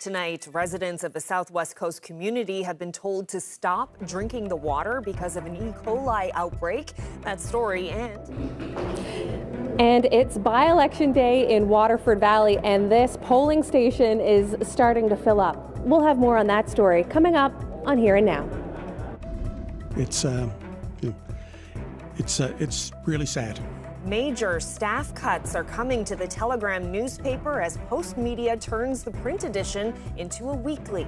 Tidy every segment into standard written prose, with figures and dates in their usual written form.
Tonight, residents of the Southwest Coast community have been told to stop drinking the water because of an E. coli outbreak. That story And it's by-election day in Waterford Valley, and this polling station is starting to fill up. We'll have more on that story coming up on Here and Now. It's really sad. Major staff cuts are coming to the Telegram newspaper as Postmedia turns the print edition into a weekly.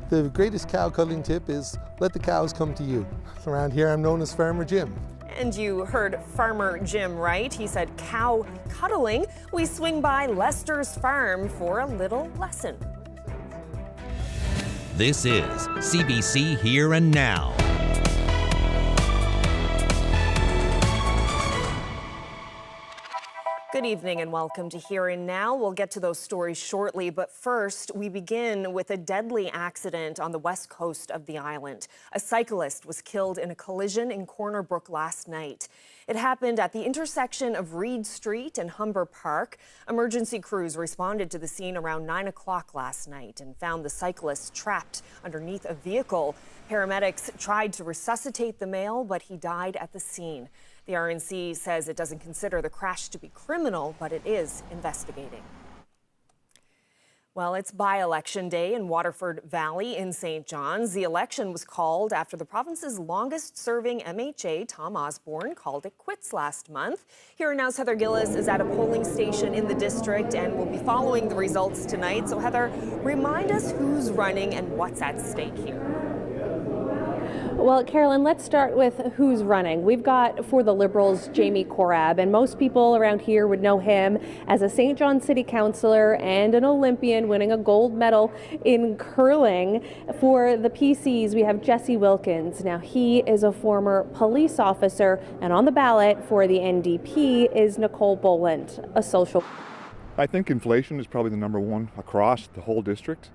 The greatest cow cuddling tip is let the cows come to you. Around here I'm known as Farmer Jim. And you heard Farmer Jim right. He said cow cuddling. We swing by Lester's farm for a little lesson. This is CBC Here and Now. Good evening and welcome to Here and Now. We'll get to those stories shortly, but first we begin with a deadly accident on the west coast of the island. A cyclist was killed in a collision in Corner Brook last night. It happened at the intersection of Reed Street and Humber Park. Emergency crews responded to the scene around 9 o'clock last night and found the cyclist trapped underneath a vehicle. Paramedics tried to resuscitate the male, but he died at the scene. The RNC says it doesn't consider the crash to be criminal, but it is investigating. Well, it's by-election day in Waterford Valley in St. John's. The election was called after the province's longest-serving MHA, Tom Osborne, called it quits last month. Here Now's Heather Gillis is at a polling station in the district and will be following the results tonight. So, Heather, remind us who's running and what's at stake here. Well, Carolyn, let's start with who's running. We've got, for the Liberals, Jamie Korab, and most people around here would know him as a St. John City Councillor and an Olympian winning a gold medal in curling. For the PCs, we have Jesse Wilkins. Now, he is a former police officer, and on the ballot for the NDP is Nicole Boland, a social. I think inflation is probably the number one across the whole district.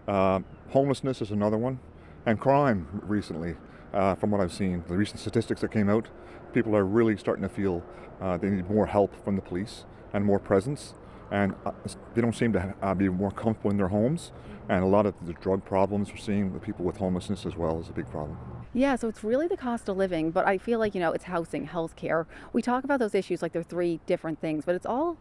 Homelessness is another one, and crime recently. From what I've seen, the recent statistics that came out, people are really starting to feel they need more help from the police and more presence, and they don't seem to be more comfortable in their homes, and a lot of the drug problems we're seeing with people with homelessness as well is a big problem. Yeah, so it's really the cost of living, but I feel like, it's housing, healthcare. We talk about those issues like they're three different things, but it all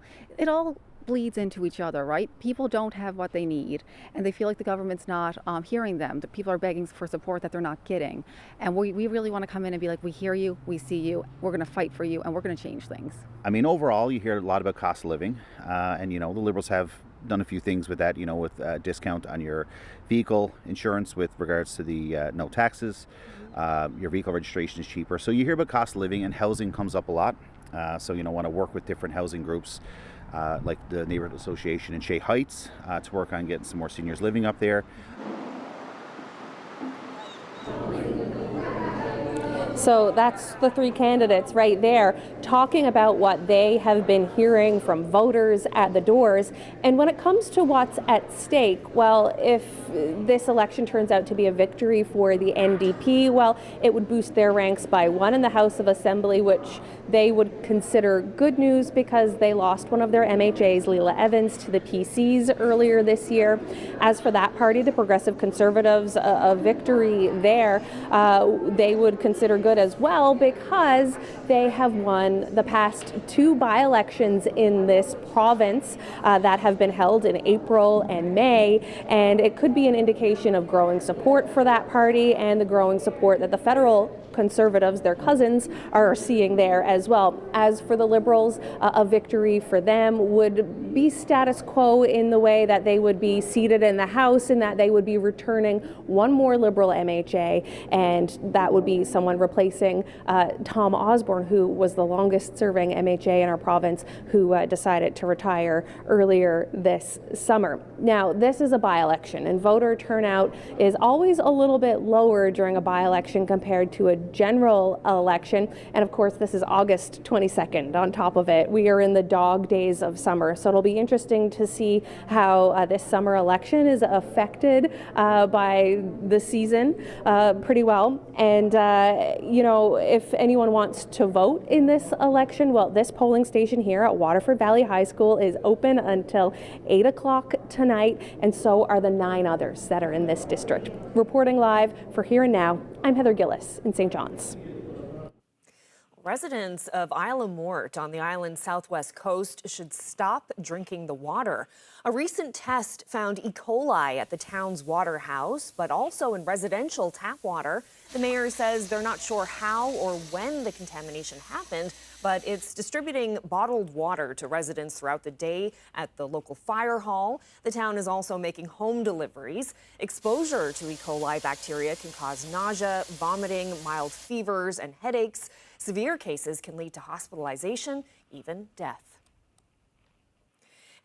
bleeds into each other, right? People don't have what they need, and they feel like the government's not hearing them. The people are begging for support that they're not getting. And we really want to come in and be like, we hear you, we see you, we're going to fight for you, and we're going to change things. I mean, overall, you hear a lot about cost of living, and, the Liberals have done a few things with that, with discount on your vehicle insurance with regards to the no taxes. Your vehicle registration is cheaper. So you hear about cost of living, and housing comes up a lot. So, want to work with different housing groups like the Neighborhood Association in Shea Heights to work on getting some more seniors living up there. So that's the three candidates right there talking about what they have been hearing from voters at the doors. And when it comes to what's at stake, well, if this election turns out to be a victory for the NDP, well, it would boost their ranks by one in the House of Assembly, which they would consider good news because they lost one of their MHAs, Leela Evans, to the PCs earlier this year. As for that party, the Progressive Conservatives, a victory there, they would consider good as well because they have won the past two by-elections in this province that have been held in April and May, and it could be an indication of growing support for that party and the growing support that the federal Conservatives, their cousins, are seeing there as well. As for the Liberals, a victory for them would be status quo in the way that they would be seated in the House, in that they would be returning one more Liberal MHA, and that would be someone replacing Tom Osborne, who was the longest-serving MHA in our province, who decided to retire earlier this summer. Now, this is a by-election, and voter turnout is always a little bit lower during a by-election compared to a general election. And of course, this is August 22nd on top of it. We are in the dog days of summer, so it'll be interesting to see how this summer election is affected by the season pretty well. And, you know, if anyone wants to vote in this election, well, this polling station here at Waterford Valley High School is open until 8 o'clock tonight, and so are the 9 others that are in this district. Reporting live for Here and Now, I'm Heather Gillis in St. John's. Residents of Isle of Mort on the island's southwest coast should stop drinking the water. A recent test found E. coli at the town's water house, but also in residential tap water. The mayor says they're not sure how or when the contamination happened, but it's distributing bottled water to residents throughout the day at the local fire hall. The town is also making home deliveries. Exposure to E. coli bacteria can cause nausea, vomiting, mild fevers, and headaches. Severe cases can lead to hospitalization, even death.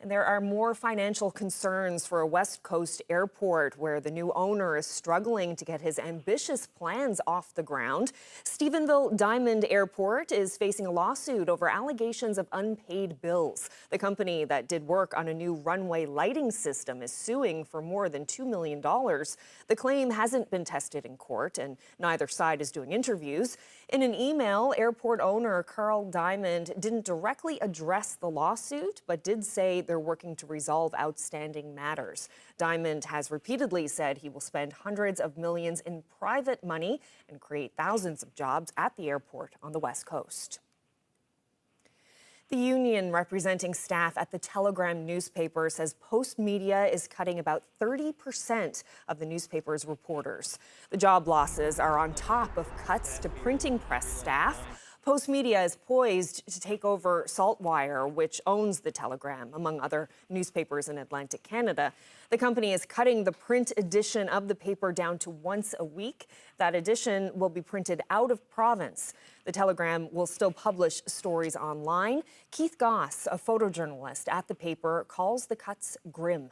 And there are more financial concerns for a West Coast airport where the new owner is struggling to get his ambitious plans off the ground. Stephenville Diamond Airport is facing a lawsuit over allegations of unpaid bills. The company that did work on a new runway lighting system is suing for more than $2 million. The claim hasn't been tested in court, and neither side is doing interviews. In an email, airport owner Carl Diamond didn't directly address the lawsuit, but did say they're working to resolve outstanding matters. Diamond has repeatedly said he will spend hundreds of millions in private money and create thousands of jobs at the airport on the West Coast. The union representing staff at the Telegram newspaper says Postmedia is cutting about 30% of the newspaper's reporters. The job losses are on top of cuts to printing press staff. Postmedia is poised to take over Saltwire, which owns the Telegram, among other newspapers in Atlantic Canada. The company is cutting the print edition of the paper down to once a week. That edition will be printed out of province. The Telegram will still publish stories online. Keith Goss, a photojournalist at the paper, calls the cuts grim.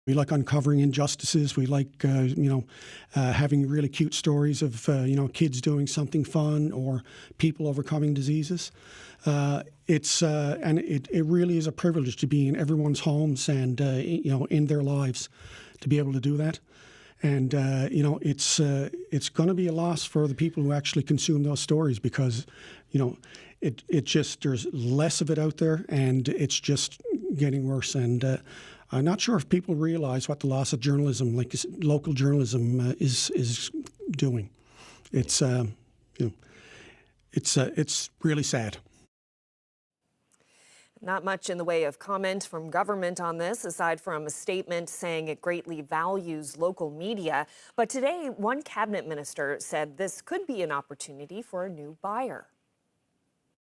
We like uncovering injustices. We like, having really cute stories of, kids doing something fun or people overcoming diseases. And it really is a privilege to be in everyone's homes and, in their lives to be able to do that. And, it's going to be a loss for the people who actually consume those stories because, there's less of it out there and it's just getting worse. And, I'm not sure if people realize what the loss of journalism, like local journalism, is doing. It's really sad. Not much in the way of comment from government on this, aside from a statement saying it greatly values local media. But today, one cabinet minister said this could be an opportunity for a new buyer.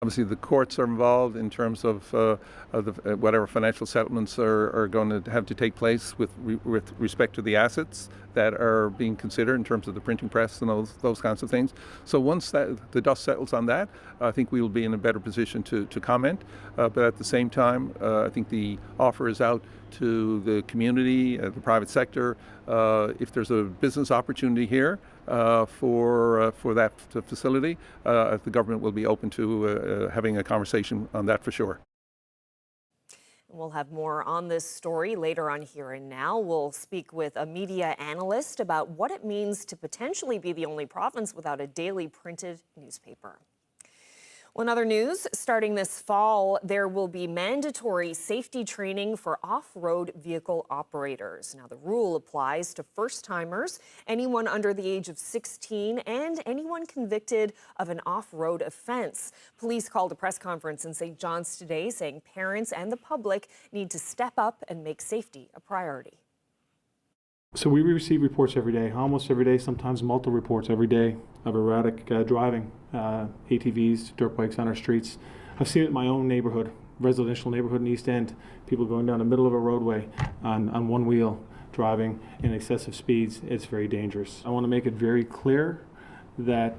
Obviously, the courts are involved in terms of whatever financial settlements are going to have to take place with respect to the assets that are being considered in terms of the printing press and those kinds of things. So once the dust settles on that, I think we will be in a better position to comment. But at the same time, I think the offer is out to the community, the private sector. If there's a business opportunity here for that facility, the government will be open to having a conversation on that for sure. We'll have more on this story later on Here and Now. We'll speak with a media analyst about what it means to potentially be the only province without a daily printed newspaper. Well, in other news, starting this fall, there will be mandatory safety training for off-road vehicle operators. Now, the rule applies to first-timers, anyone under the age of 16, and anyone convicted of an off-road offense. Police called a press conference in St. John's today saying parents and the public need to step up and make safety a priority. So we receive reports every day, almost every day, sometimes multiple reports every day of erratic driving, ATVs, dirt bikes on our streets. I've seen it in my own neighborhood, residential neighborhood in East End, people going down the middle of a roadway on one wheel, driving in excessive speeds. It's very dangerous. I want to make it very clear that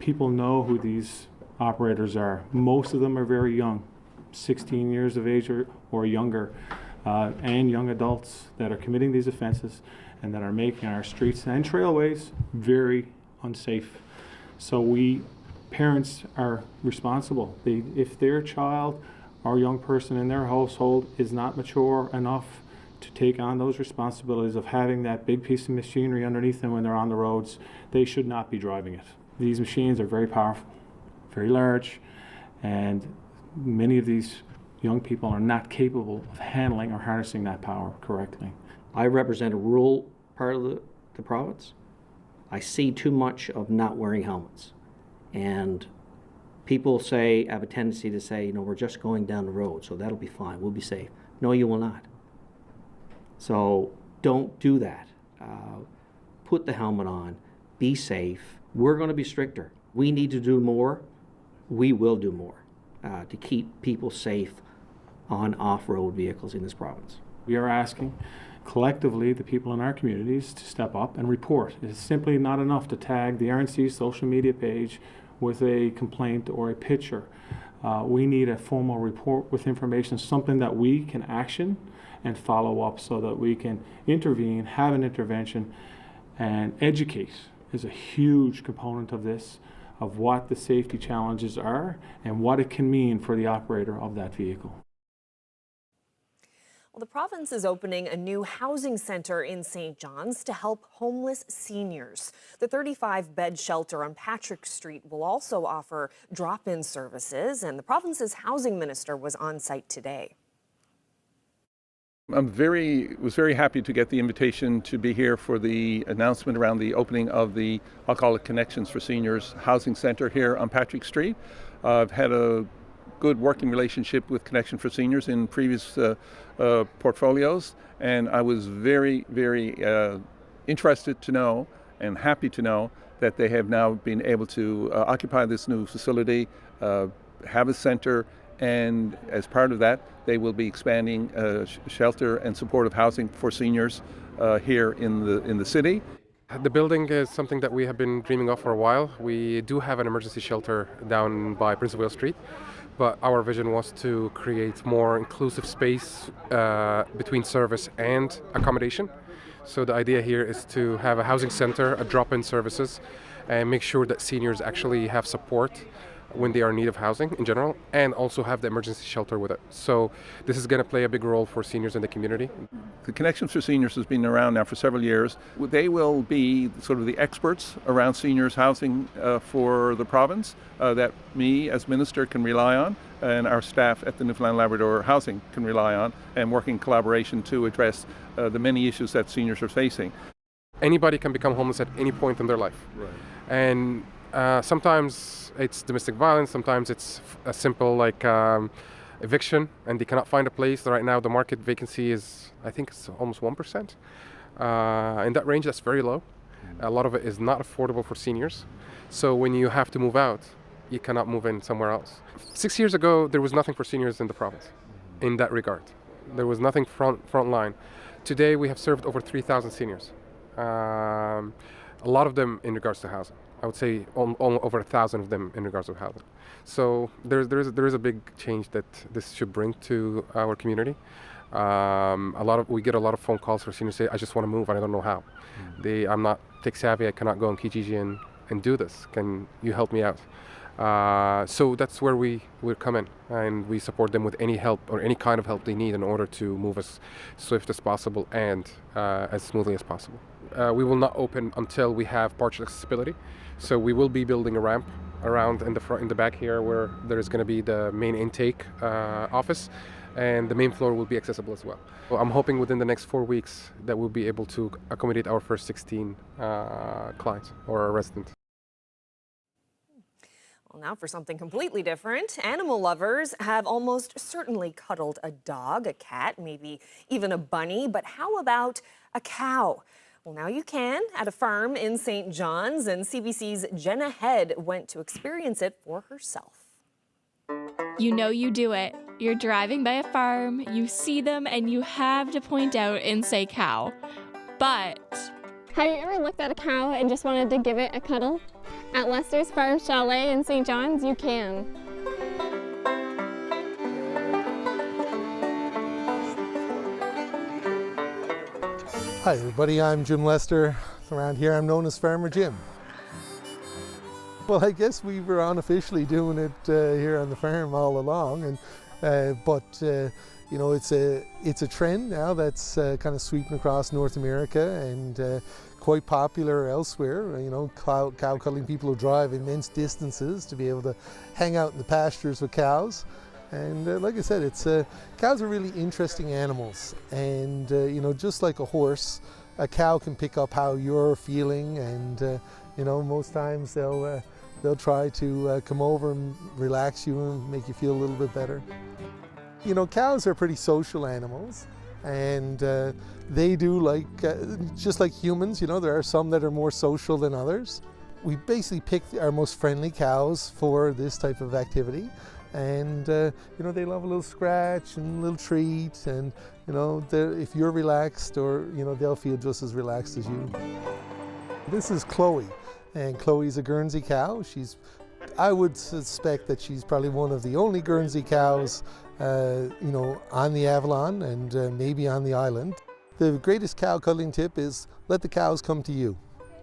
people know who these operators are. Most of them are very young, 16 years of age or younger. And young adults that are committing these offenses and that are making our streets and trailways very unsafe. So parents are responsible. If their child or young person in their household is not mature enough to take on those responsibilities of having that big piece of machinery underneath them when they're on the roads, they should not be driving it. These machines are very powerful, very large, and many of these young people are not capable of handling or harnessing that power correctly. I represent a rural part of the province. I see too much of not wearing helmets. And people have a tendency to say, we're just going down the road, so that'll be fine, we'll be safe. No, you will not. So don't do that. Put the helmet on, be safe. We're going to be stricter. We need to do more. We will do more to keep people safe on off-road vehicles in this province. We are asking collectively the people in our communities to step up and report. It is simply not enough to tag the RNC social media page with a complaint or a picture. We need a formal report with information, something that we can action and follow up so that we can intervene, have an intervention, and educate is a huge component of this, of what the safety challenges are and what it can mean for the operator of that vehicle. Well, the province is opening a new housing centre in St. John's to help homeless seniors. The 35-bed shelter on Patrick Street will also offer drop-in services, and the province's housing minister was on site today. I was very happy to get the invitation to be here for the announcement around the opening of the, I'll call it Connections for Seniors Housing Centre here on Patrick Street. I've had a good working relationship with Connection for Seniors in previous portfolios, and I was very, very interested to know and happy to know that they have now been able to occupy this new facility, have a centre, and as part of that, they will be expanding shelter and supportive housing for seniors here in the city. The building is something that we have been dreaming of for a while. We do have an emergency shelter down by Prince of Wales Street, but our vision was to create more inclusive space between service and accommodation. So the idea here is to have a housing center, a drop-in services, and make sure that seniors actually have support when they are in need of housing in general, and also have the emergency shelter with it. So this is going to play a big role for seniors in the community. The Connections for Seniors has been around now for several years. They will be sort of the experts around seniors housing for the province that me as minister can rely on, and our staff at the Newfoundland and Labrador Housing can rely on, and work in collaboration to address the many issues that seniors are facing. Anybody can become homeless at any point in their life. Right. And sometimes it's domestic violence, sometimes it's a simple eviction and they cannot find a place. Right now the market vacancy is, I think it's almost 1%. In that range, that's very low. A lot of it is not affordable for seniors. So when you have to move out, you cannot move in somewhere else. 6 years ago, there was nothing for seniors in the province in that regard. There was nothing front line. Today we have served over 3,000 seniors. A lot of them in regards to housing. I would say over 1,000 of them in regards to housing. So there is a big change that this should bring to our community. We get a lot of phone calls for seniors say, I just want to move and I don't know how. I'm not tech savvy, I cannot go on Kijiji and do this. Can you help me out? So that's where we come in, and we support them with any help or any kind of help they need in order to move as swift as possible and as smoothly as possible. We will not open until we have partial accessibility. So we will be building a ramp around in the back here where there is going to be the main intake office, and the main floor will be accessible as well. Well, I'm hoping within the next 4 weeks that we'll be able to accommodate our first 16 clients or residents. Well, now for something completely different. Animal lovers have almost certainly cuddled a dog, a cat, maybe even a bunny, but how about a cow? Well, now you can at a farm in St. John's, and CBC's Jenna Head went to experience it for herself. You know you do it. You're driving by a farm, you see them, and you have to point out and say cow. But have you ever looked at a cow and just wanted to give it a cuddle? At Lester's Farm Chalet in St. John's, you can. Hi everybody, I'm Jim Lester. Around here I'm known as Farmer Jim. Well, I guess we were unofficially doing it here on the farm all along, and you know, it's a trend now that's kind of sweeping across North America and quite popular elsewhere. You know, cow cuddling people who drive immense distances to be able to hang out in the pastures with cows. And like I said, cows are really interesting animals, and you know, just like a horse, a cow can pick up how you're feeling, and you know, most times they'll try to come over and relax you and make you feel a little bit better. You know, cows are pretty social animals, and they do like, just like humans, you know, there are some that are more social than others. We basically picked our most friendly cows for this type of activity, and you know, they love a little scratch and a little treat, and you know, if you're relaxed, or you know, they'll feel just as relaxed as you. This is Chloe, and Chloe's a Guernsey cow. I would suspect that she's probably one of the only Guernsey cows you know, on the Avalon and maybe on the island. The greatest cow cuddling tip is let the cows come to you,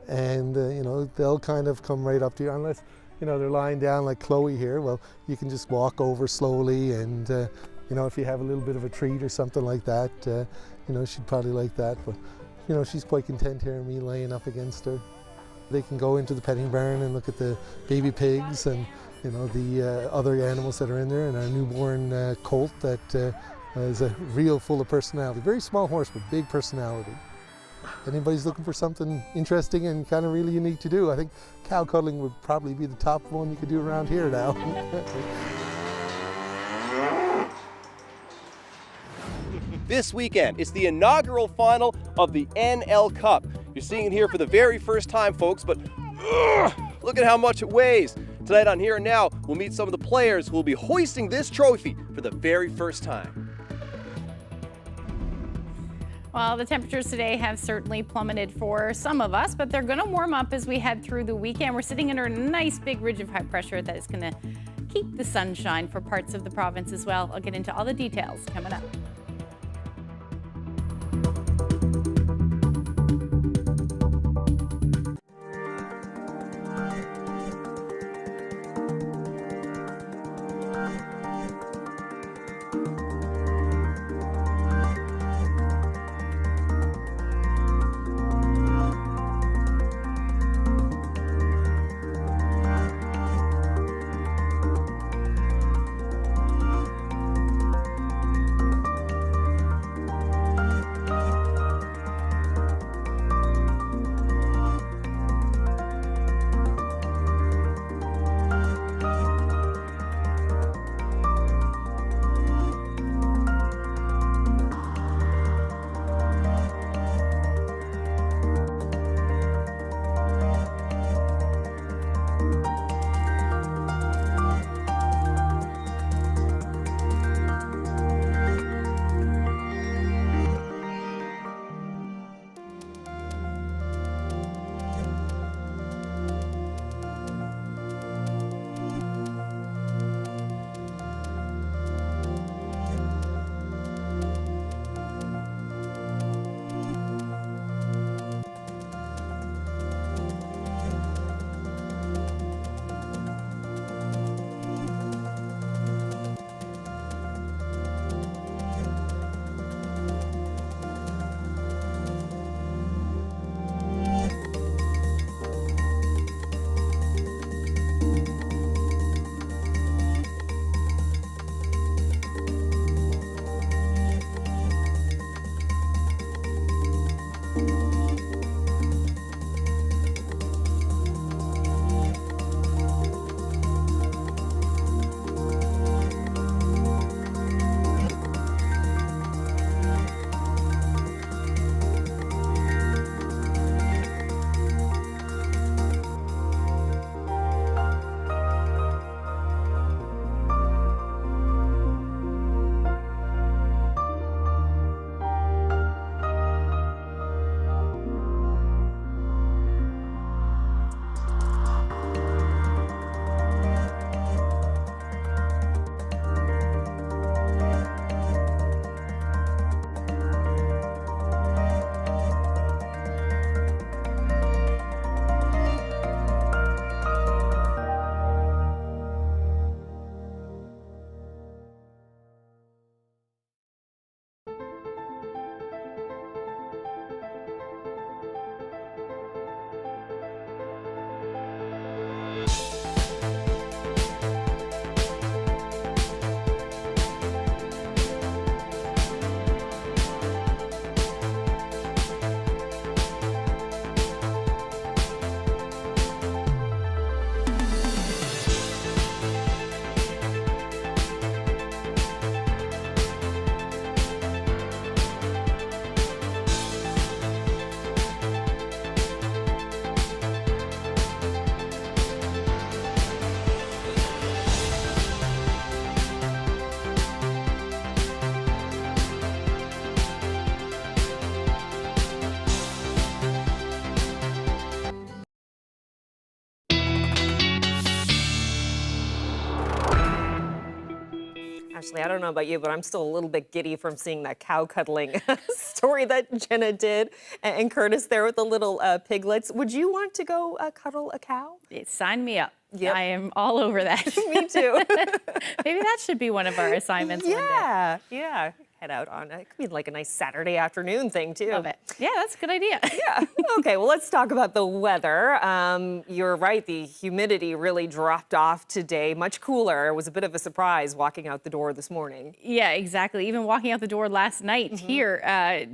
and you know, they'll kind of come right up to you, unless you know, they're lying down like Chloe here. Well, you can just walk over slowly, and you know, if you have a little bit of a treat or something like that, you know, she'd probably like that. But you know, she's quite content here, me laying up against her. They can go into the petting barn and look at the baby pigs and you know, the other animals that are in there, and our newborn colt that is a real full of personality. Very small horse, but big personality. Anybody's looking for something interesting and kind of really unique to do, I think cow cuddling would probably be the top one you could do around here now. This weekend, it's the inaugural final of the NL Cup. You're seeing it here for the very first time, folks, but look at how much it weighs. Tonight on Here and Now, we'll meet some of the players who will be hoisting this trophy for the very first time. Well, the temperatures today have certainly plummeted for some of us, but they're going to warm up as we head through the weekend. We're sitting under a nice big ridge of high pressure that is going to keep the sunshine for parts of the province as well. I'll get into all the details coming up. Actually, I don't know about you, but I'm still a little bit giddy from seeing that cow cuddling story that Jenna did, and Curtis there with the little piglets. Would you want to go cuddle a cow? Sign me up. Yep. I am all over that. Me too. Maybe that should be one of our assignments one day. Yeah. Head out on it. Could be like a nice Saturday afternoon thing too. Love it. Yeah, that's a good idea. Yeah. Okay, well, let's talk about the weather. You're right, the humidity really dropped off today. Much cooler. It was a bit of a surprise walking out the door this morning. Yeah, exactly. Even walking out the door last night here,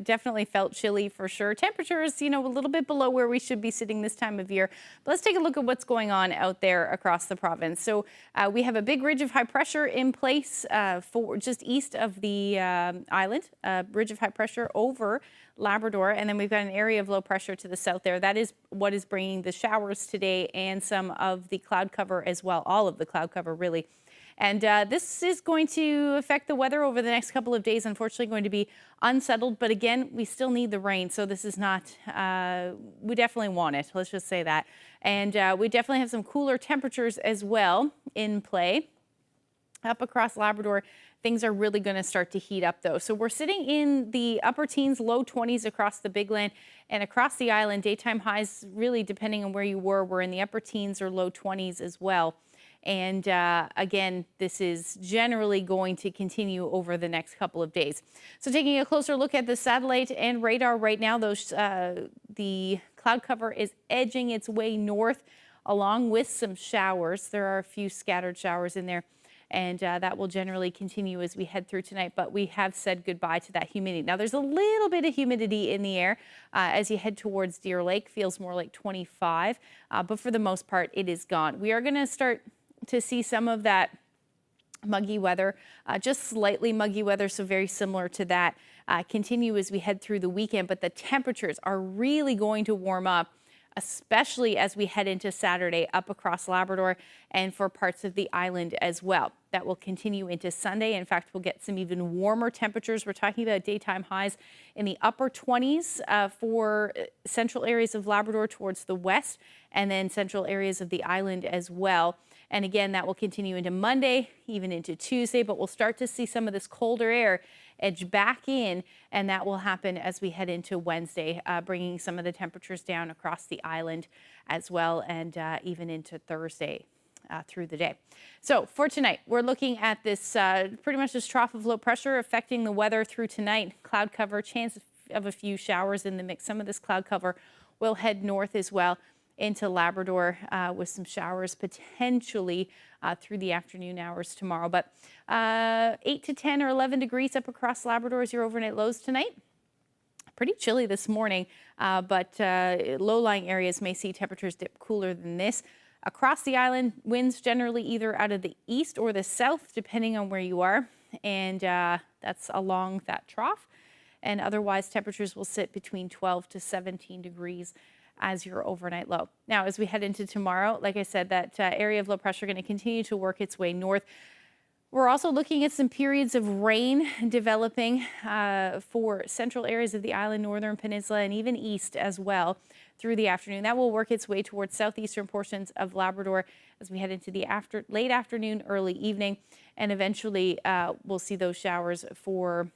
definitely felt chilly for sure. Temperatures, a little bit below where we should be sitting this time of year. But let's take a look at what's going on out there across the province. So we have a big ridge of high pressure in place for just east of the island, ridge of high pressure over Labrador, and then we've got an area of low pressure to the south there. That is what is bringing the showers today and some of the cloud cover as well, all of the cloud cover really. And this is going to affect the weather over the next couple of days. Unfortunately, going to be unsettled, but again, we still need the rain, so this is not, we definitely want it, let's just say that. And we definitely have some cooler temperatures as well in play. Up across Labrador, things are really going to start to heat up though. So we're sitting in the upper teens, low 20s across the Big Land and across the island. Daytime highs, really depending on where you were in the upper teens or low 20s as well. And again, this is generally going to continue over the next couple of days. So taking a closer look at the satellite and radar right now, the cloud cover is edging its way north along with some showers. There are a few scattered showers in there. And that will generally continue as we head through tonight, but we have said goodbye to that humidity. Now, there's a little bit of humidity in the air as you head towards Deer Lake. Feels more like 25, but for the most part, it is gone. We are going to start to see some of that muggy weather, just slightly muggy weather, so very similar to that, continue as we head through the weekend, but the temperatures are really going to warm up, especially as we head into Saturday up across Labrador and for parts of the island as well. That will continue into Sunday. In fact, we'll get some even warmer temperatures. We're talking about daytime highs in the upper 20s for central areas of Labrador towards the west, and then central areas of the island as well. And again, that will continue into Monday, even into Tuesday, but we'll start to see some of this colder air edge back in, and that will happen as we head into Wednesday, bringing some of the temperatures down across the island as well, and even into Thursday through the day. So for tonight, we're looking at this pretty much this trough of low pressure affecting the weather through tonight. Cloud cover, chance of a few showers in the mix. Some of this cloud cover will head north as well into Labrador with some showers potentially through the afternoon hours tomorrow. But 8 to 10 or 11 degrees up across Labrador as your overnight lows tonight. Pretty chilly this morning, but low-lying areas may see temperatures dip cooler than this. Across the island, winds generally either out of the east or the south, depending on where you are. And that's along that trough. And otherwise, temperatures will sit between 12 to 17 degrees as your overnight low. Now, as we head into tomorrow, like I said, that area of low pressure going to continue to work its way north. We're also looking at some periods of rain developing for central areas of the island, northern peninsula, and even east as well through the afternoon. That will work its way towards southeastern portions of Labrador as we head into the late afternoon, early evening, and eventually we'll see those showers for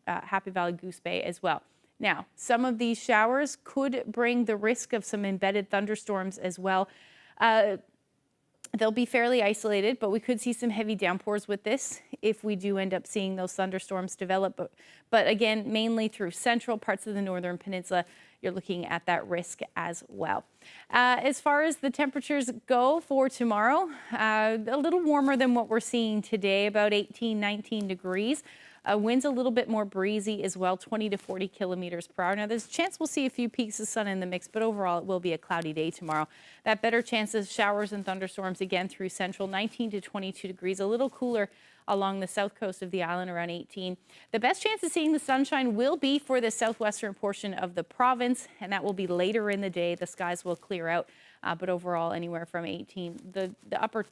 Happy Valley, Goose Bay as well. Now, some of these showers could bring the risk of some embedded thunderstorms as well. They'll be fairly isolated, but we could see some heavy downpours with this if we do end up seeing those thunderstorms develop. But again, mainly through central parts of the northern peninsula, you're looking at that risk as well. As far as the temperatures go for tomorrow, a little warmer than what we're seeing today, about 18, 19 degrees. Winds a little bit more breezy as well, 20 to 40 kilometers per hour. Now, there's a chance we'll see a few peaks of sun in the mix, but overall it will be a cloudy day tomorrow. That better chance of showers and thunderstorms again through central, 19 to 22 degrees, a little cooler along the south coast of the island, around 18. The best chance of seeing the sunshine will be for the southwestern portion of the province, and that will be later in the day. The skies will clear out. But overall, anywhere from 18, the upper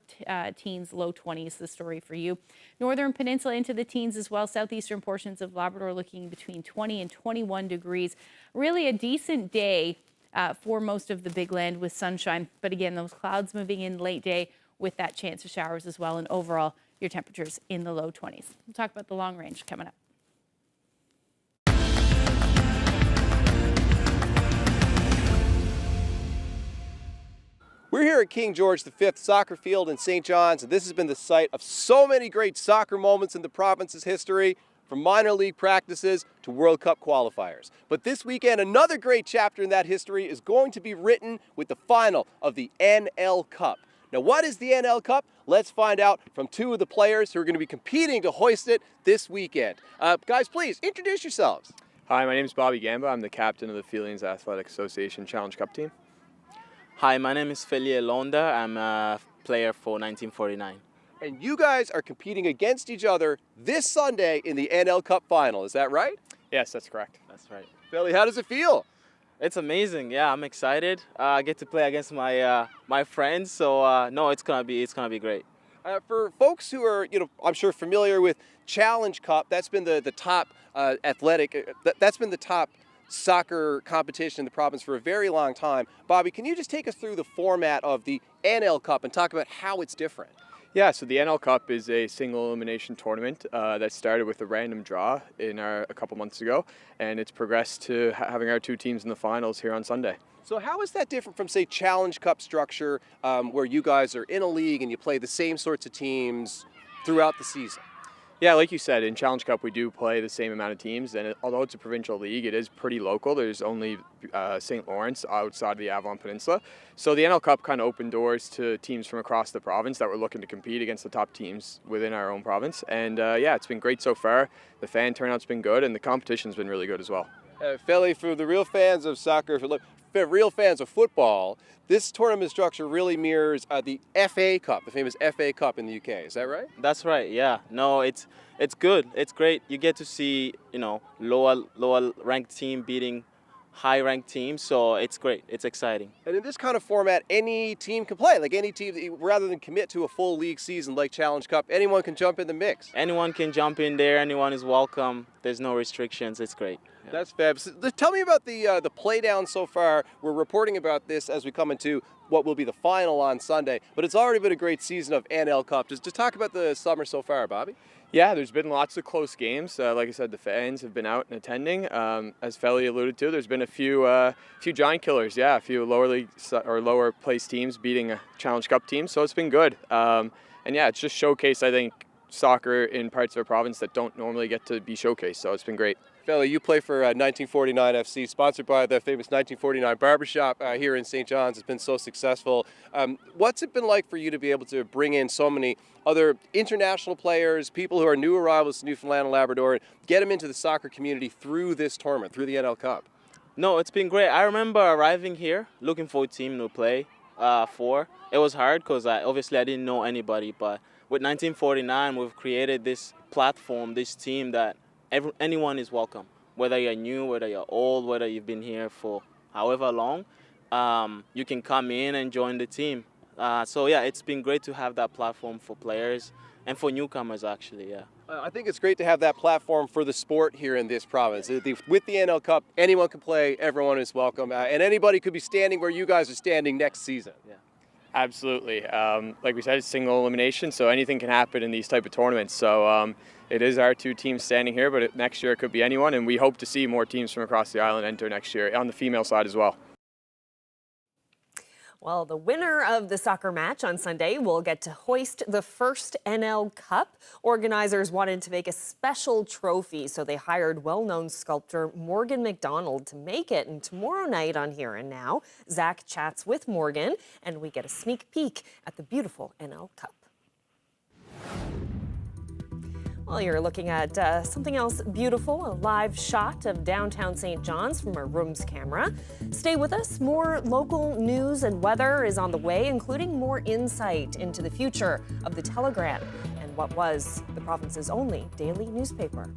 teens, low 20s, the story for you. Northern peninsula into the teens as well. Southeastern portions of Labrador looking between 20 and 21 degrees. Really a decent day for most of the Big Land with sunshine. But again, those clouds moving in late day with that chance of showers as well. And overall, your temperatures in the low 20s. We'll talk about the long range coming up. We're here at King George V Soccer Field in St. John's, and this has been the site of so many great soccer moments in the province's history, from minor league practices to World Cup qualifiers. But this weekend, another great chapter in that history is going to be written with the final of the NL Cup. Now, what is the NL Cup? Let's find out from two of the players who are going to be competing to hoist it this weekend. Guys, please introduce yourselves. Hi, my name is Bobby Gamba. I'm the captain of the Feelings Athletic Association Challenge Cup team. Hi, my name is Feli Elonda. I'm a player for 1949. And you guys are competing against each other this Sunday in the NL Cup final, is that right? Yes, that's correct. That's right. Feli, how does it feel? It's amazing. Yeah, I'm excited. I get to play against my my friends, so no, it's gonna be great. For folks who are, I'm sure familiar with Challenge Cup, that's been the top that's been the top soccer competition in the province for a very long time. Bobby, can you just take us through the format of the NL Cup and talk about how it's different? Yeah, so the NL Cup is a single elimination tournament that started with a random draw a couple months ago, and it's progressed to having our two teams in the finals here on Sunday. So how is that different from, say, Challenge Cup structure, where you guys are in a league and you play the same sorts of teams throughout the season? Yeah, like you said, in Challenge Cup we do play the same amount of teams, and although it's a provincial league, it is pretty local. There's only St. Lawrence outside of the Avalon Peninsula. So the NL Cup kind of opened doors to teams from across the province that were looking to compete against the top teams within our own province. And yeah, it's been great so far. The fan turnout's been good, and the competition's been really good as well. Feli, for the real fans of soccer, for real fans of football, this tournament structure really mirrors the FA Cup, the famous FA Cup in the UK. Is that right? That's right. Yeah. No, it's good. It's great. You get to see lower ranked team beating high ranked teams, so it's great. It's exciting. And in this kind of format, any team can play. Like any team, rather than commit to a full league season like Challenge Cup, anyone can jump in the mix. Anyone can jump in there. Anyone is welcome. There's no restrictions. It's great. Yeah. That's fab. So, tell me about the play down so far. We're reporting about this as we come into what will be the final on Sunday, but it's already been a great season of NL Cup. Just talk about the summer so far, Bobby. Yeah, there's been lots of close games. Like I said, the fans have been out and attending. As Feli alluded to, there's been a few giant killers. Yeah, a few lower league or lower place teams beating a Challenge Cup team. So it's been good. And yeah, it's just showcased, I think, soccer in parts of our province that don't normally get to be showcased. So it's been great. Feli, you play for 1949 FC, sponsored by the famous 1949 Barbershop here in St. John's. It's been so successful. What's it been like for you to be able to bring in so many other international players, people who are new arrivals to Newfoundland and Labrador, and get them into the soccer community through this tournament, through the NL Cup? No, it's been great. I remember arriving here, looking for a team to play for. It was hard because obviously I didn't know anybody, but with 1949, we've created this platform, this team that anyone is welcome, whether you're new, whether you're old, whether you've been here for however long, you can come in and join the team. So yeah, it's been great to have that platform for players and for newcomers actually, yeah. I think it's great to have that platform for the sport here in this province. With the NL Cup, anyone can play, everyone is welcome, and anybody could be standing where you guys are standing next season. Yeah. Absolutely. Like we said, it's single elimination, so anything can happen in these type of tournaments. So it is our two teams standing here, but next year it could be anyone, and we hope to see more teams from across the island enter next year on the female side as well. Well, the winner of the soccer match on Sunday will get to hoist the first NL Cup. Organizers wanted to make a special trophy, so they hired well-known sculptor Morgan McDonald to make it. And tomorrow night on Here and Now, Zach chats with Morgan, and we get a sneak peek at the beautiful NL Cup. Well, you're looking at something else beautiful, a live shot of downtown St. John's from our room's camera. Stay with us. More local news and weather is on the way, including more insight into the future of the Telegram and what was the province's only daily newspaper.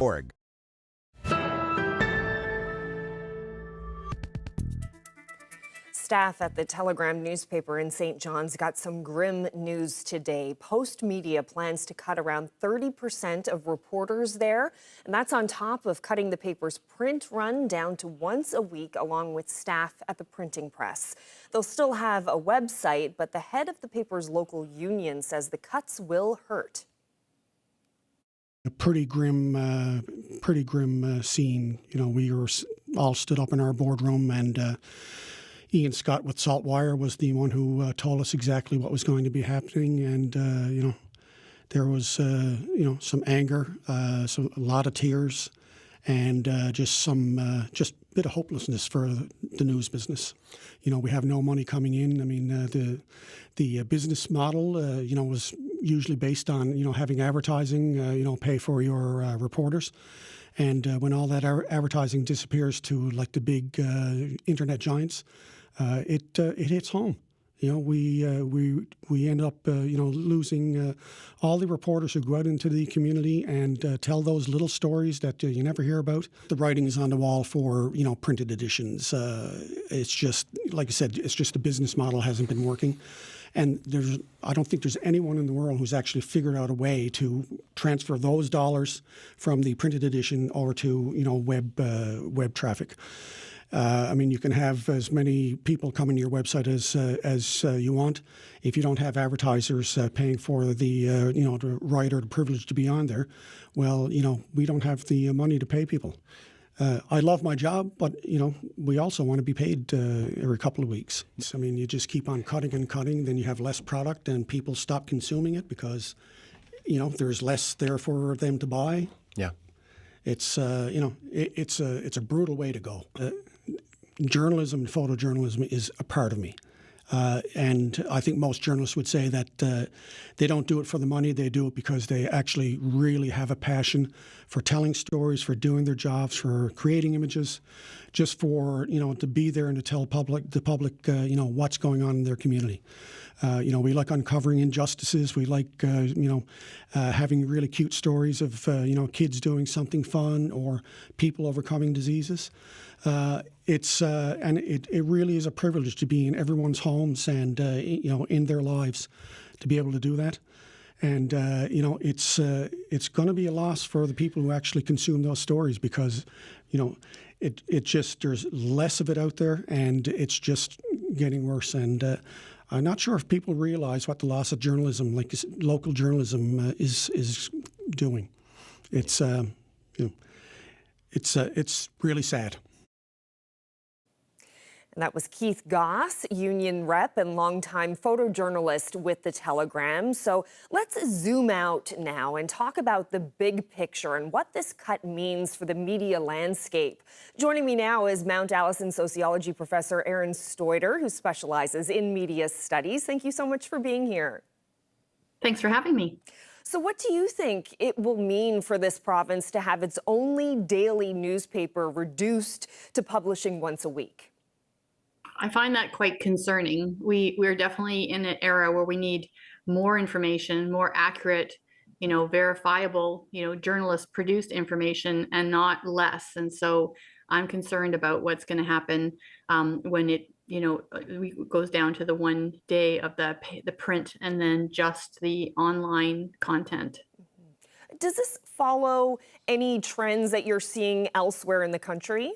Org. Staff at the Telegram newspaper in St. John's got some grim news today. Postmedia plans to cut around 30% of reporters there, and that's on top of cutting the paper's print run down to once a week, along with staff at the printing press. They'll still have a website, but the head of the paper's local union says the cuts will hurt. A pretty grim scene. You know, we were all stood up in our boardroom, and Ian Scott with Saltwire was the one who told us exactly what was going to be happening, and you know, there was some anger, a lot of tears, and just a bit of hopelessness for the news business. You know, we have no money coming in. I mean, the business model, was usually based on having advertising, pay for your reporters. And when all that advertising disappears to like the big internet giants, it hits home. You know, we end up losing all the reporters who go out into the community and tell those little stories that you never hear about. The writing is on the wall for printed editions. It's just, like I said, it's just the business model hasn't been working. And I don't think there's anyone in the world who's actually figured out a way to transfer those dollars from the printed edition over to web traffic. I mean, you can have as many people coming to your website as you want. If you don't have advertisers paying for the the right or the privilege to be on there, well, we don't have the money to pay people. I love my job, but we also want to be paid every couple of weeks. I mean, you just keep on cutting and cutting, then you have less product, and people stop consuming it because there's less there for them to buy. Yeah, it's it's a brutal way to go. Journalism and photojournalism is a part of me. And I think most journalists would say that they don't do it for the money. They do it because they actually really have a passion for telling stories, for doing their jobs, for creating images, just for, to be there and to tell the public, what's going on in their community. We like uncovering injustices. We like, having really cute stories of, kids doing something fun or people overcoming diseases. It really is a privilege to be in everyone's homes and in their lives to be able to do that. And it's going to be a loss for the people who actually consume those stories because it just there's less of it out there and it's just getting worse. And I'm not sure if people realize what the loss of journalism, like local journalism, is doing. It's really sad. And that was Keith Goss, union rep and longtime photojournalist with the Telegram. So let's zoom out now and talk about the big picture and what this cut means for the media landscape. Joining me now is Mount Allison sociology professor Aaron Stoiter, who specializes in media studies. Thank you so much for being here. Thanks for having me. So what do you think it will mean for this province to have its only daily newspaper reduced to publishing once a week? I find that quite concerning. We're definitely in an era where we need more information, more accurate, verifiable, journalist produced information and not less. And so I'm concerned about what's going to happen when it, goes down to the one day of the print and then just the online content. Does this follow any trends that you're seeing elsewhere in the country?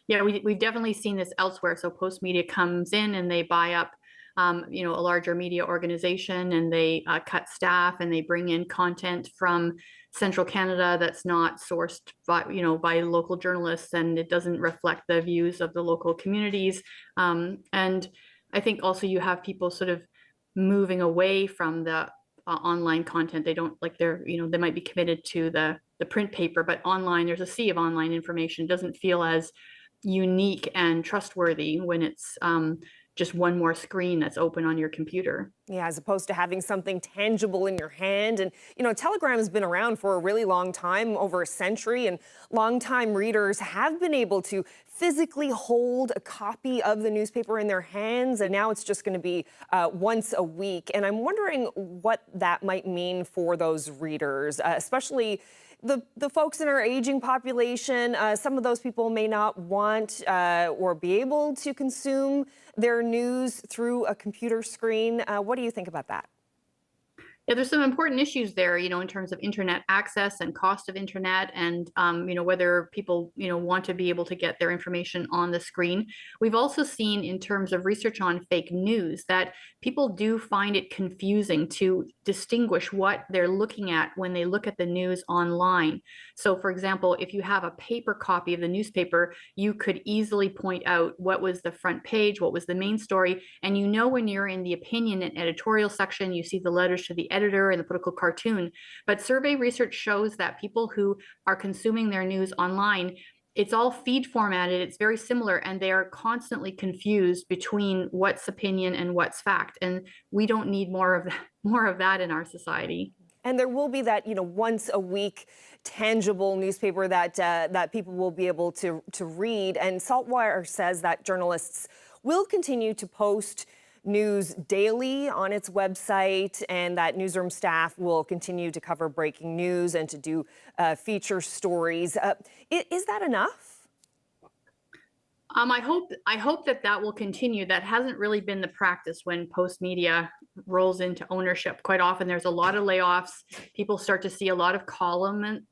Yeah, we've definitely seen this elsewhere. So Postmedia comes in and they buy up, a larger media organization, and they cut staff and they bring in content from Central Canada that's not sourced by local journalists, and it doesn't reflect the views of the local communities. And I think also you have people sort of moving away from the online content. They don't they might be committed to the print paper, but online there's a sea of online information. It doesn't feel as unique and trustworthy when it's just one more screen that's open on your computer. Yeah, as opposed to having something tangible in your hand. And, Telegram has been around for a really long time, over a century, and longtime readers have been able to physically hold a copy of the newspaper in their hands. And now it's just going to be once a week. And I'm wondering what that might mean for those readers, especially the folks in our aging population. Some of those people may not want or be able to consume their news through a computer screen. What do you think about that? Yeah, there's some important issues there, in terms of internet access and cost of internet, and whether people want to be able to get their information on the screen. We've also seen, in terms of research on fake news, that people do find it confusing to distinguish what they're looking at when they look at the news online. So, for example, if you have a paper copy of the newspaper, you could easily point out what was the front page, what was the main story, and when you're in the opinion and editorial section, you see the letters to the editor and the political cartoon. But survey research shows that people who are consuming their news online, it's all feed formatted, it's very similar, and they are constantly confused between what's opinion and what's fact. And we don't need more of that in our society. And there will be that, once a week tangible newspaper that people will be able to read. And Saltwire says that journalists will continue to post news daily on its website, and that newsroom staff will continue to cover breaking news and to do feature stories. Is that enough? I hope that will continue. That hasn't really been the practice when Postmedia rolls into ownership. Quite often there's a lot of layoffs. People start to see a lot of columns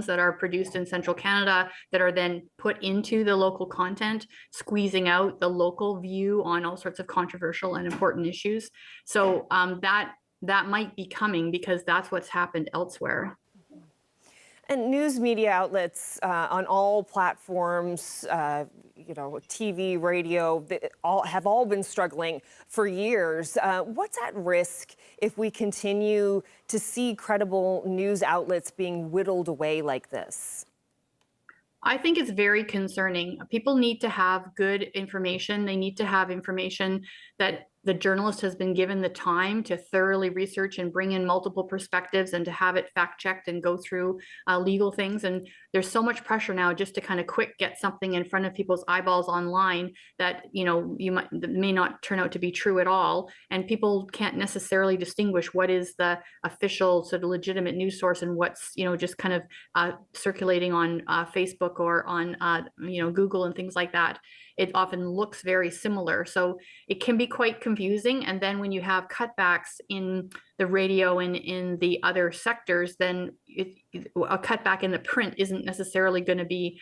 that are produced in Central Canada that are then put into the local content, squeezing out the local view on all sorts of controversial and important issues. So that might be coming, because that's what's happened elsewhere. And news media outlets on all platforms, TV, radio, have all been struggling for years. What's at risk if we continue to see credible news outlets being whittled away like this? I think it's very concerning. People need to have good information. They need to have information that the journalist has been given the time to thoroughly research and bring in multiple perspectives, and to have it fact checked and go through legal things. And there's so much pressure now just to kind of quick get something in front of people's eyeballs online that that may not turn out to be true at all, and people can't necessarily distinguish what is the official sort of legitimate news source and what's just kind of circulating on Facebook or on Google and things like that. It often looks very similar, so it can be quite confusing. And then when you have cutbacks in the radio and in the other sectors, then a cutback in the print isn't necessarily going to be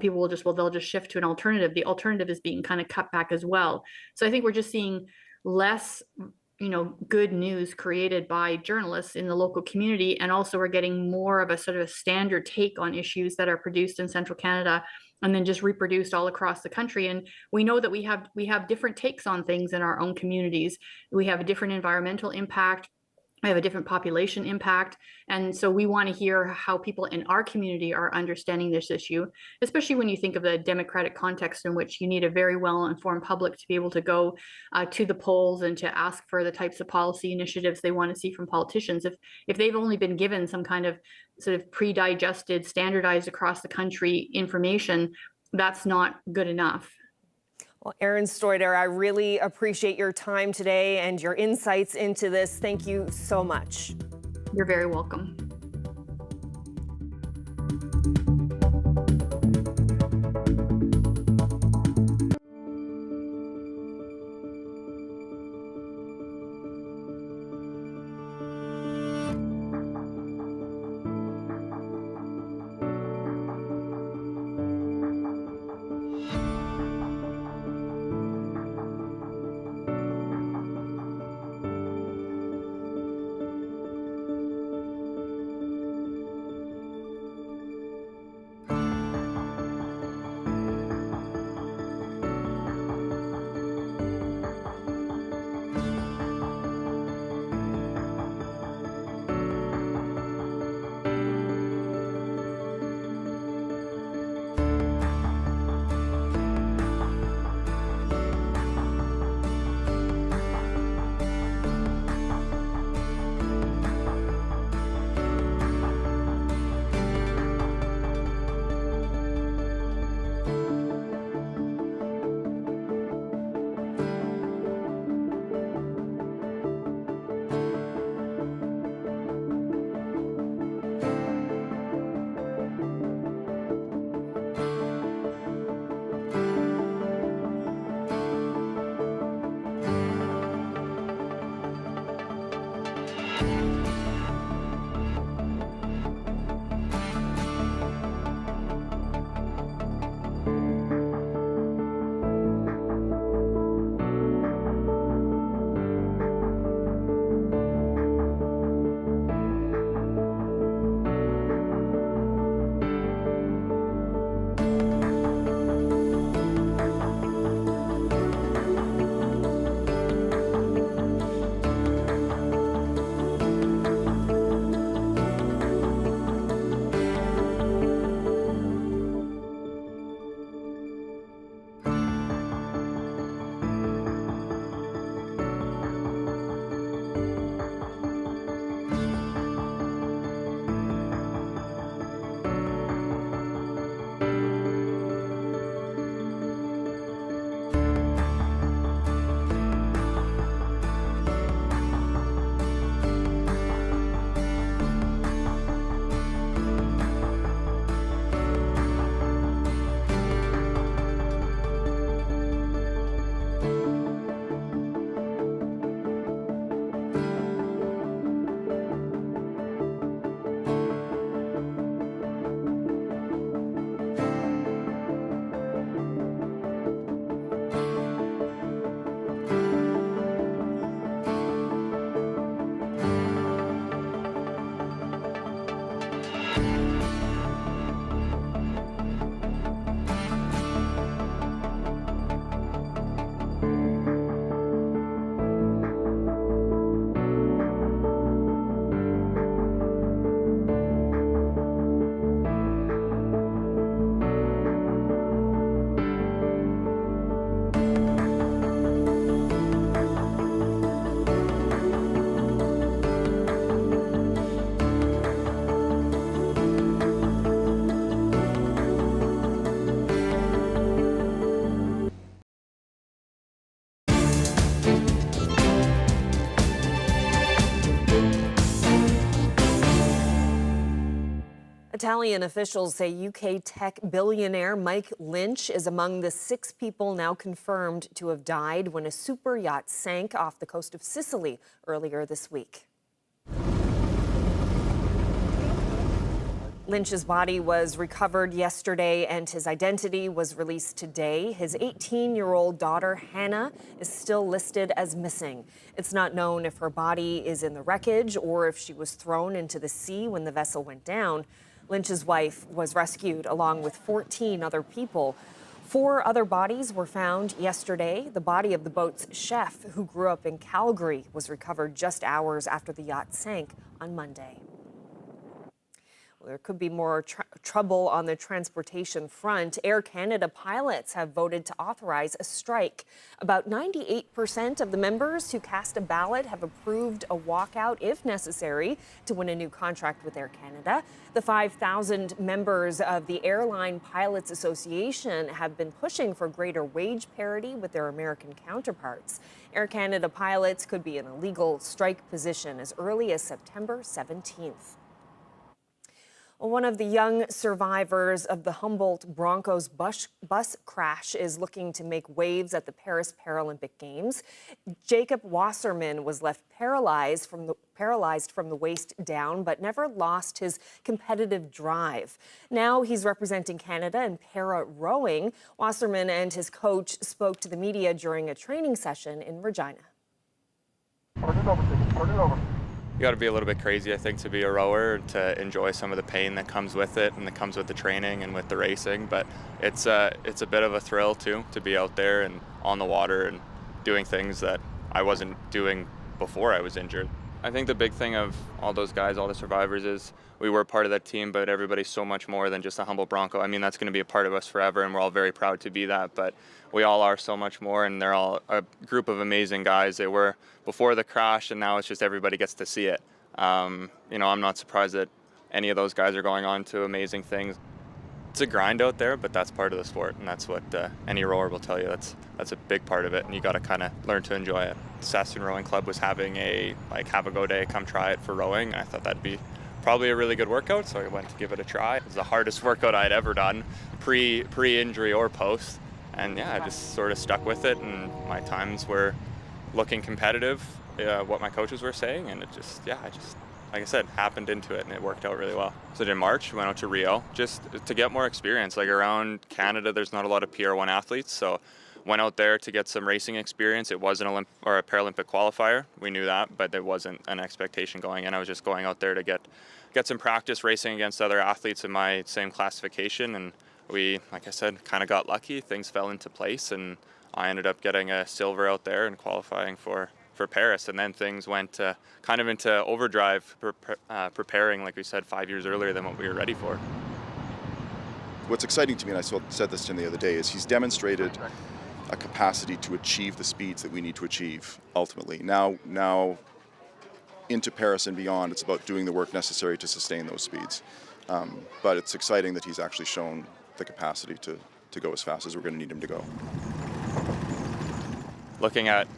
people will they'll just shift to an alternative. The alternative is being kind of cut back as well. So I think we're just seeing less good news created by journalists in the local community, and also we're getting more of a sort of a standard take on issues that are produced in Central Canada and then just reproduced all across the country. And we know that we have different takes on things in our own communities. We have a different environmental impact. We have a different population impact. And so we want to hear how people in our community are understanding this issue, especially when you think of the democratic context in which you need a very well-informed public to be able to go to the polls and to ask for the types of policy initiatives they want to see from politicians. If they've only been given some kind of sort of pre-digested, standardized across the country information, that's not good enough. Well, Erin Stoiter, I really appreciate your time today and your insights into this. Thank you so much. You're very welcome. Italian officials say UK tech billionaire Mike Lynch is among the 6 people now confirmed to have died when a super yacht sank off the coast of Sicily earlier this week. Lynch's body was recovered yesterday and his identity was released today. His 18-year-old daughter, Hannah, is still listed as missing. It's not known if her body is in the wreckage or if she was thrown into the sea when the vessel went down. Lynch's wife was rescued along with 14 other people. 4 other bodies were found yesterday. The body of the boat's chef, who grew up in Calgary, was recovered just hours after the yacht sank on Monday. There could be more trouble on the transportation front. Air Canada pilots have voted to authorize a strike. About 98% of the members who cast a ballot have approved a walkout if necessary to win a new contract with Air Canada. The 5,000 members of the Airline Pilots Association have been pushing for greater wage parity with their American counterparts. Air Canada pilots could be in a legal strike position as early as September 17th. One of the young survivors of the Humboldt Broncos bus crash is looking to make waves at the Paris Paralympic Games. Jacob Wasserman was left paralyzed from the waist down, but never lost his competitive drive. Now he's representing Canada in para rowing. Wasserman and his coach spoke to the media during a training session in Regina. You got to be a little bit crazy, I think, to be a rower, to enjoy some of the pain that comes with it and that comes with the training and with the racing. But it's a bit of a thrill too, to be out there and on the water and doing things that I wasn't doing before I was injured. I think the big thing of all those guys, all the survivors, is we were part of that team, but everybody's so much more than just a Humboldt Bronco. I mean, that's going to be a part of us forever, and we're all very proud to be that, but we all are so much more, and they're all a group of amazing guys. They were before the crash, and now it's just everybody gets to see it. I'm not surprised that any of those guys are going on to amazing things. It's a grind out there, but that's part of the sport, and that's what any rower will tell you. That's a big part of it, and you got to kind of learn to enjoy it. Saskatoon Rowing Club was having a have a go day, come try it for rowing. I thought that'd be probably a really good workout, so I went to give it a try. It was the hardest workout I'd ever done, pre-injury or post, and yeah, I just sort of stuck with it, and my times were looking competitive, what my coaches were saying, and it just, like I said, happened into it, and it worked out really well. So in March, we went out to Rio just to get more experience. Like around Canada, there's not a lot of PR1 athletes, so went out there to get some racing experience. It was a Paralympic qualifier. We knew that, but there wasn't an expectation going in. I was just going out there to get some practice racing against other athletes in my same classification, and we, like I said, kind of got lucky. Things fell into place, and I ended up getting a silver out there and qualifying for Paris, and then things went kind of into overdrive, preparing, like we said, 5 years earlier than what we were ready for. What's exciting to me, and I said this to him the other day, is he's demonstrated a capacity to achieve the speeds that we need to achieve ultimately. Now into Paris and beyond, it's about doing the work necessary to sustain those speeds. But it's exciting that he's actually shown the capacity to go as fast as we're going to need him to go. Looking at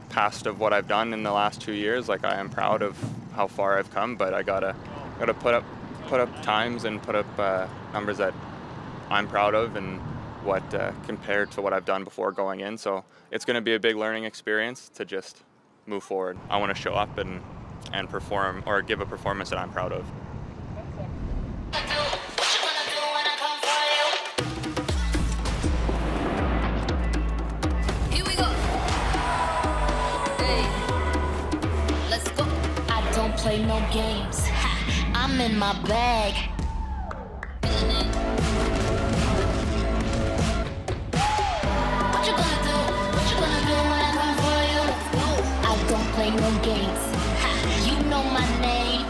past of what I've done in the last 2 years, like I am proud of how far I've come, but I gotta put up times and put up numbers that I'm proud of and what compared to what I've done before going in. So it's going to be a big learning experience to just move forward. I want to show up and perform, or give a performance that I'm proud of. Play no games. Ha, I'm in my bag. What you gonna do? What you gonna do when I come for you? Let's go. I don't play no games. Ha, you know my name.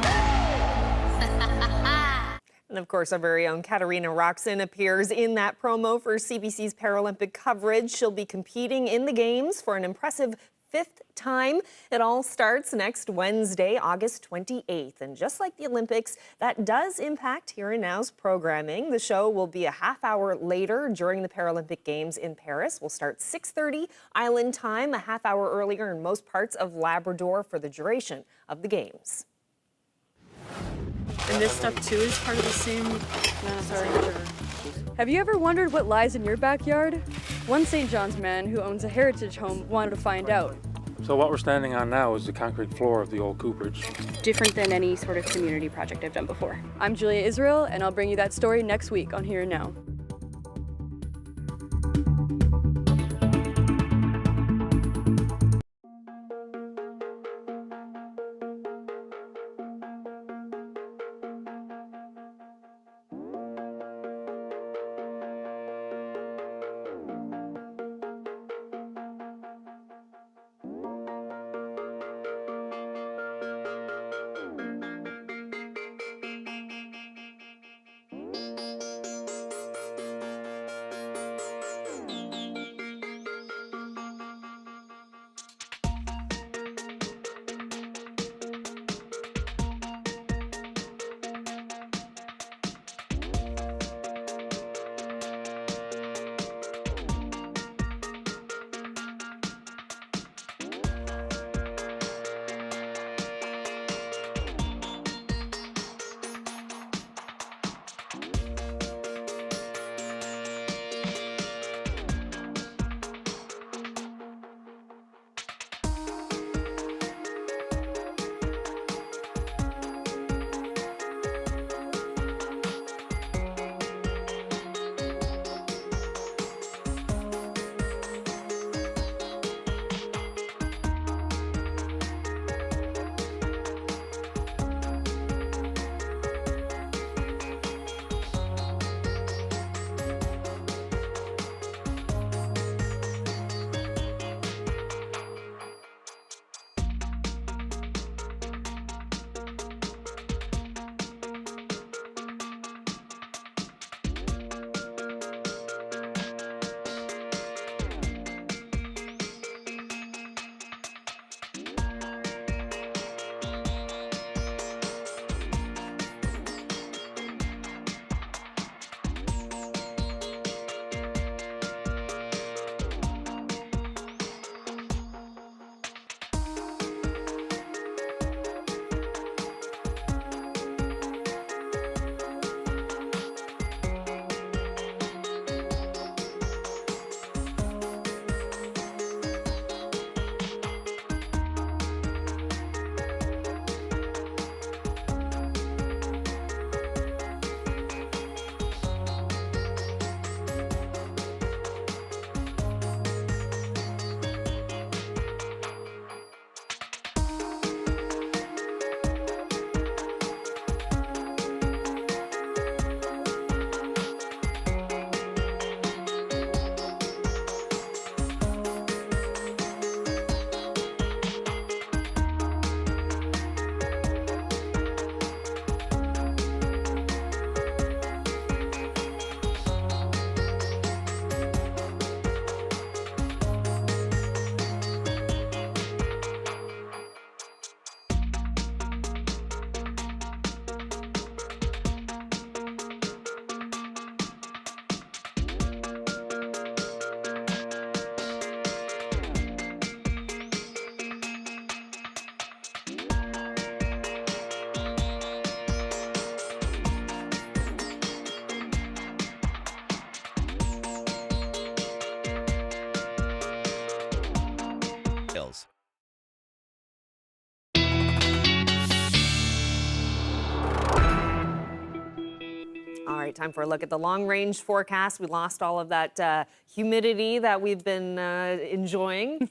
And of course, our very own Katarina Roxon appears in that promo for CBC's Paralympic coverage. She'll be competing in the games for an impressive 5th time. It all starts next Wednesday, August 28th. And just like the Olympics, that does impact Here and Now's programming. The show will be a half hour later during the Paralympic Games in Paris. We'll start 6:30 Island time, a half hour earlier in most parts of Labrador for the duration of the Games. And this stuff too is part of the same. Have you ever wondered what lies in your backyard? One St. John's man who owns a heritage home wanted to find out. So what we're standing on now is the concrete floor of the old cooperage. Different than any sort of community project I've done before. I'm Julia Israel, and I'll bring you that story next week on Here and Now. All right, time for a look at the long-range forecast. We lost all of that humidity that we've been enjoying,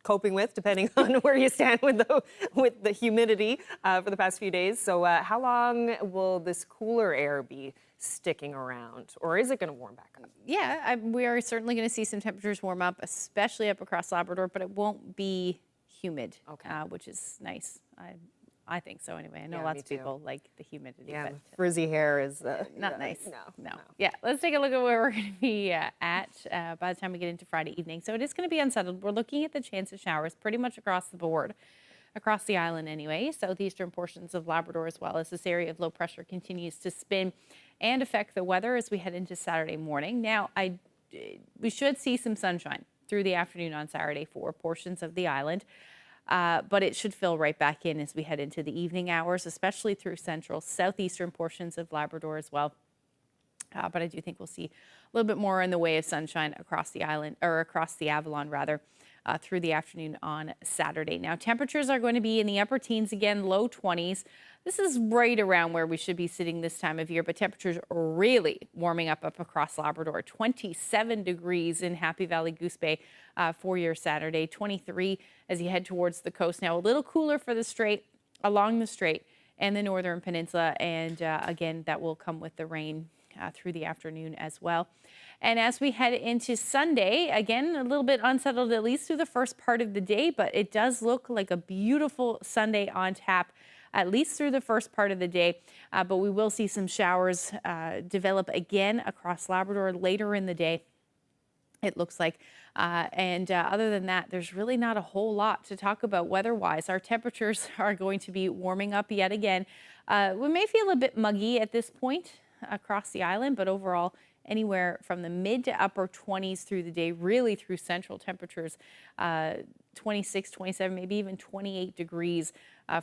coping with, depending on where you stand with the humidity for the past few days. So how long will this cooler air be sticking around, or is it going to warm back up? Yeah, we are certainly going to see some temperatures warm up, especially up across Labrador, but it won't be humid, which is nice. I think so anyway. I know Yeah, lots me of too. people like the humidity, Yeah, but frizzy hair is not nice. No. Yeah, let's take a look at where we're going to be at by the time we get into Friday evening. So it is going to be unsettled. We're looking at the chance of showers pretty much across the board, across the island anyway. Southeastern portions of Labrador as well, as this area of low pressure continues to spin and affect the weather as we head into Saturday morning. Now, we should see some sunshine through the afternoon on Saturday for portions of the island. But it should fill right back in as we head into the evening hours, especially through central, southeastern portions of Labrador as well. But I do think we'll see a little bit more in the way of sunshine across the island, or across the Avalon rather, through the afternoon on Saturday. Now, temperatures are going to be in the upper teens again, low 20s. This is right around where we should be sitting this time of year, but temperatures are really warming up across Labrador. 27 degrees in Happy Valley, Goose Bay for your Saturday. 23 as you head towards the coast. Now, a little cooler for the Strait, along the Strait and the Northern Peninsula. And again, that will come with the rain through the afternoon as well. And as we head into Sunday, again, a little bit unsettled, at least through the first part of the day, but it does look like a beautiful Sunday on tap, at least through the first part of the day. But we will see some showers develop again across Labrador later in the day, it looks like. Other than that, there's really not a whole lot to talk about weather-wise. Our temperatures are going to be warming up yet again. We may feel a bit muggy at this point across the island, but overall, anywhere from the mid to upper 20s through the day, really through central temperatures, 26, 27, maybe even 28 degrees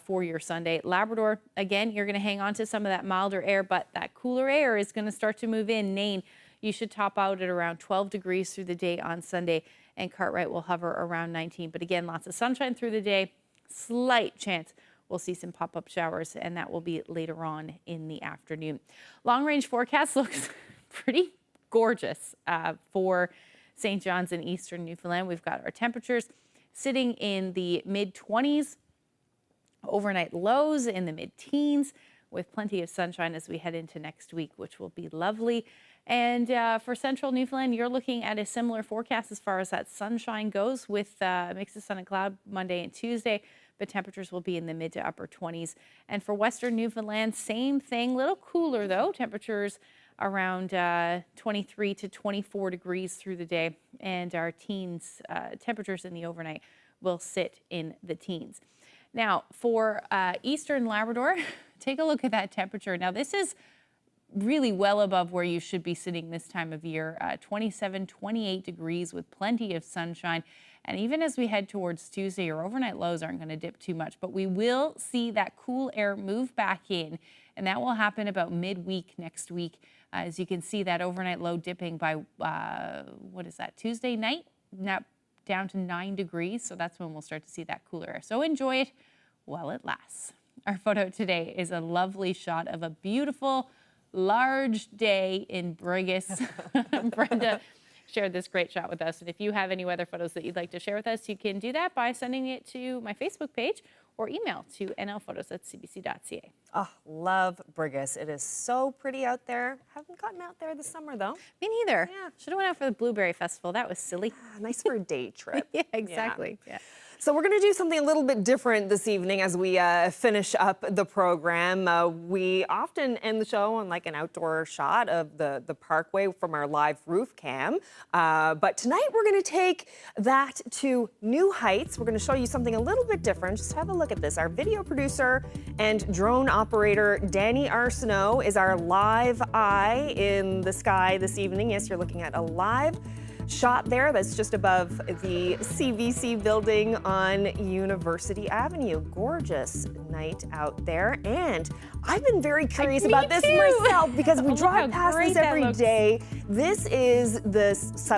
for your Sunday. Labrador, again, you're going to hang on to some of that milder air, but that cooler air is going to start to move in. Nain, you should top out at around 12 degrees through the day on Sunday, and Cartwright will hover around 19. But again, lots of sunshine through the day, slight chance we'll see some pop-up showers, and that will be later on in the afternoon. Long-range forecast looks pretty gorgeous for St. John's and eastern Newfoundland. We've got our temperatures sitting in the mid-20s, overnight lows in the mid-teens, with plenty of sunshine as we head into next week, which will be lovely. And for central Newfoundland, you're looking at a similar forecast as far as that sunshine goes, with a mix of sun and cloud Monday and Tuesday. But temperatures will be in the mid to upper 20s. And for western Newfoundland, same thing, little cooler though. Temperatures around 23 to 24 degrees through the day. And our teens, temperatures in the overnight will sit in the teens. Now, for eastern Labrador, take a look at that temperature. Now, this is really well above where you should be sitting this time of year, 27, 28 degrees with plenty of sunshine. And even as we head towards Tuesday, your overnight lows aren't going to dip too much, but we will see that cool air move back in, and that will happen about midweek next week. As you can see, that overnight low dipping by, what is that, Tuesday night? Now down to 9 degrees, so that's when we'll start to see that cooler air. So enjoy it while it lasts. Our photo today is a lovely shot of a beautiful, large day in Brigus. Brenda shared this great shot with us. And if you have any weather photos that you'd like to share with us, you can do that by sending it to my Facebook page or email to nlphotos@cbc.ca. Oh, love Brigus. It is so pretty out there. Haven't gotten out there this summer, though. Me neither. Yeah. Should have went out for the Blueberry Festival. That was silly. Nice for a day trip. Yeah, exactly. Yeah. So we're going to do something a little bit different this evening as we finish up the program. We often end the show on like an outdoor shot of the parkway from our live roof cam. But tonight we're going to take that to new heights. We're going to show you something a little bit different. Just have a look at this. Our video producer and drone operator, Danny Arsenault, is our live eye in the sky this evening. Yes, you're looking at a live shot there that's just above the CBC building on University Avenue. Gorgeous night out there. And I've been very curious about this myself because we drive past this every day. This is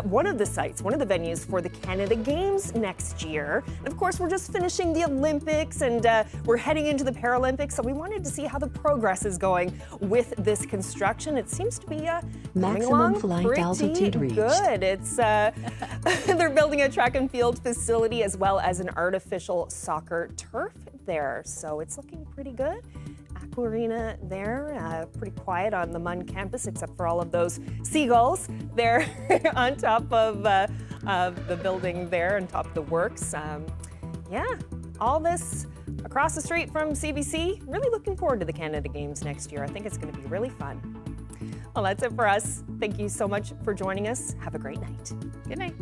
one of the sites, one of the venues for the Canada Games next year. And of course, we're just finishing the Olympics and we're heading into the Paralympics. So we wanted to see how the progress is going with this construction. It seems to be coming along pretty good. It's they're building a track and field facility as well as an artificial soccer turf there. So it's looking pretty good. Arena there, pretty quiet on the MUN campus except for all of those seagulls there on top of the building there, on top of the works. Yeah, all this Across the street from CBC, really looking forward to the Canada Games next year. I think it's going to be really fun. Well, that's it for us. Thank you so much for joining us. Have a great night. Good night.